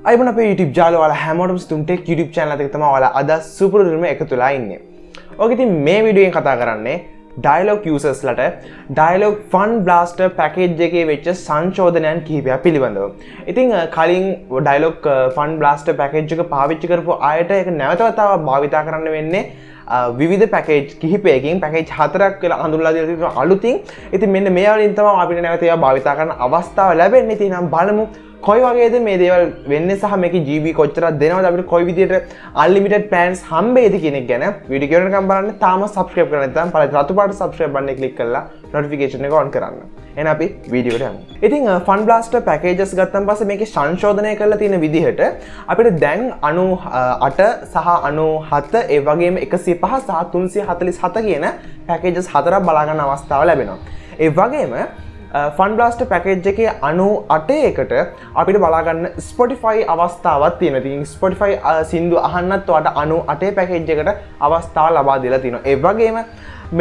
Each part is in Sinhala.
අයිබෝන් අපේ YouTube ජාලය ඔයාලා හැමෝටම sithumtech YouTube channel එකේ තමයි ඔයාලා අද සුපුරුදුම එකතු වෙලා ඉන්නේ. ඔක ඉතින් මේ වීඩියෝ එකෙන් කතා කරන්නේ Dialog users ලට Dialog Fun Blaster package එකේ වෙච්ච සංශෝධනයන් කිහිපයක් පිළිබඳව. ඉතින් කලින් Dialog Fun Blaster package එක පාවිච්චි කරපු අයට ඒක නැවත වතාවක් භාවිතා කරන්න වෙන්නේ විවිධ පැකේජ් කිහිපයකින් පැකේජ් 4ක් කියලා හඳුන්වලා දීලා තියෙනවා අලුතින්. ඉතින් මෙන්න මේ වලින් තමයි අපිට නැවත ඒවා භාවිතා කරන්න අවස්ථාව ලැබෙන්නේ. ඉතින් නම් බලමු කොයි වගේද මේ දේවල් වෙන්නේ සහ මේකේ GB කොච්චරක් දෙනවද අපිට කොයි විදියට unlimited plans හම්බෙයිද කියන එක ගැන වීඩියෝ එක කරනකම් බලන්න. තාම subscribe කරලා නැත්නම් පළවෙනි රතු පාට subscribe button එක click කරලා notification එක on කරන්න. එහෙනම් අපි වීඩියෝ එකට යමු. ඉතින් Fun Blaster packages ගත්තන් පස්සේ මේකේ සංශෝධනය කරලා තියෙන විදිහට අපිට දැන් 98 සහ 97 ඒ වගේම 105 සහ 347 කියන packages හතරක් බලා ගන්න අවස්ථාව ලැබෙනවා. ඒ වගේම Fun Blaster package එකේ 98 එකට අපිට බලා ගන්න Spotify අවස්ථාවක් තියෙනවා. ඉතින් Spotify සින්දු අහන්නත් ඔයාලට 98 package එකට අවස්ථාව ලබා දීලා තියෙනවා. ඒ වගේම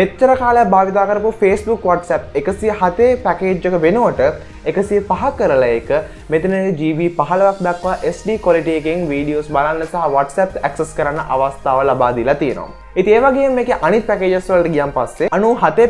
මෙච්චර කාලයක් භාවිතා කරපු Facebook WhatsApp 107 package එක වෙනුවට 105 කරලා ඒක මෙතන GB 15ක් දක්වා SD quality එකෙන් videos බලන්න සහ WhatsApp access කරන්න අවස්ථාව ලබා දීලා තියෙනවා. ඉතින් ඒ වගේම මේකේ අනිත් packages වලට ගියන් පස්සේ 97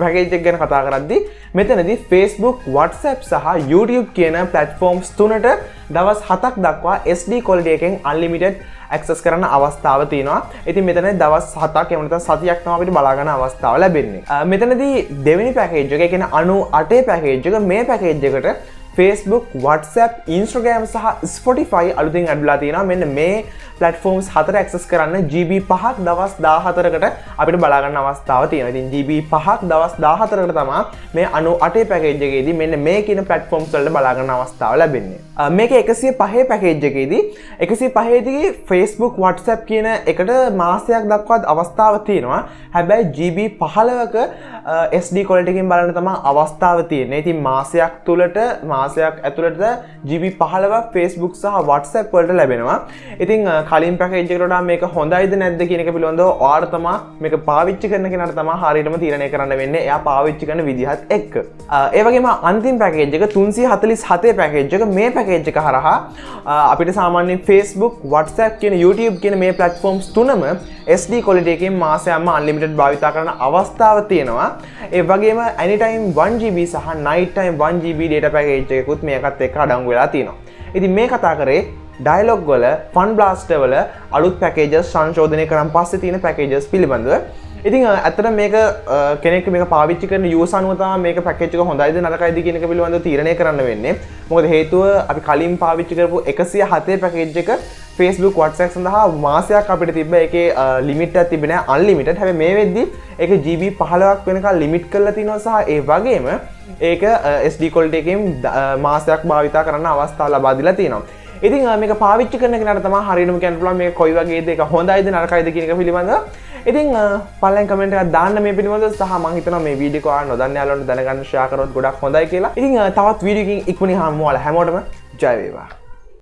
package එක ගැන කතා කරද්දී මෙතනදී Facebook, WhatsApp සහ YouTube කියන platforms තුනට දවස් 7ක් දක්වා SD quality එකෙන් unlimited access කරන්න අවස්ථාව තියෙනවා. ඉතින් මෙතන දවස් 7ක් එහෙම නැත්නම් සතියක් තමයි අපිට බලා ගන්න අවස්ථාව ලැබෙන්නේ. මෙතනදී දෙවෙනි package එක කියන්නේ 98 package එක මේ package එකට Facebook, WhatsApp, Instagram සහ Spotify අලුතින් ඇඩ් වෙලා තියෙනවා. මෙන්න මේ platforms හතර access කරන්න GB 5ක් දවස් 14කට අපිට බලා ගන්න අවස්ථාව තියෙනවා. ඉතින් GB 5ක් දවස් 14කට තමයි මේ 98 package එකේදී මෙන්න මේ කියන platforms වලට බලා ගන්න අවස්ථාව ලැබෙන්නේ. මේකේ 105 package එකේදී 105 දී Facebook, WhatsApp කියන එකට මාසයක් දක්වා අවස්ථාව තියෙනවා. හැබැයි GB 15ක SD quality එකකින් බලන්න තමයි අවස්ථාව තියෙන්නේ. ඉතින් මාසයක් ඇතුළත GB 15ක් Facebook සහ WhatsApp වලට ලැබෙනවා. ඉතින් කලින් පැකේජ් එකට වඩා මේක හොඳයිද නැද්ද කියන එක පිළිබඳව ඔයාලා තමයි මේක පාවිච්චි කරන කෙනාට තමයි හරියටම තීරණය කරන්න වෙන්නේ. එයා පාවිච්චි කරන විදිහත් එක්ක. ඒ වගේම අන්තිම පැකේජ් එක 347 පැකේජ් එක මේ පැකේජ් එක හරහා අපිට සාමාන්‍යයෙන් Facebook, WhatsApp කියන YouTube කියන මේ platforms තුනම SD quality එකකින් මාසයක්ම unlimited භාවිතා කරන අවස්ථාව තියෙනවා. ඒ වගේම anytime 1GB සහ night time 1GB data package එකකුත් මේකත් එක්ක අඩංගු වෙලා තියෙනවා. ඉතින් මේ කතා කරේ Dialog වල Fun Blaster වල අලුත් packages සංශෝධනය කරන් පස්සේ තියෙන packages පිළිබඳව. ඉතින් ඇත්තට මේක කෙනෙක් මේක පාවිච්චි කරන යූස් අනුව තමයි මේක package එක හොඳයිද නරකයිද කියන එක පිළිබඳව තීරණය කරන්න වෙන්නේ. මොකද හේතුව අපි කලින් පාවිච්චි කරපු 107 package එක Facebook, WhatsApp සඳහා මාසයක් අපිට තිබ්බ ඒකේ limit එකක් තිබෙන්නේ නැහැ unlimited. හැබැයි මේ වෙද්දි ඒක GB 15ක් වෙනකන් limit කරලා තිනවා සහ ඒ වගේම ඒක SD quality එකකින් මාසයක් භාවිතා කරන්න අවස්ථාව ලබා දීලා තියෙනවා. ඉතින් මේක පාවිච්චි කරන කෙනාට තමයි හරියටම කියන්න පුළුවන් මේක කොයි වගේද ඒක හොඳයිද නරකයිද කියන එක පිළිබඳව. ඉතින් පළවෙනි කමෙන්ට් එකක් දාන්න මේ පිළිබඳව සහ මම හිතනවා මේ වීඩියෝ එක ඔයාලා නොදන්න යාළුවන්ට දැනගන්න ෂෙයා කරොත් ගොඩක් හොඳයි කියලා. ඉතින් තවත් වීඩියෝ එකකින් ඉක්මනින් හම්බ වෙමු. ඔයාලා හැමෝටම ජය වේවා.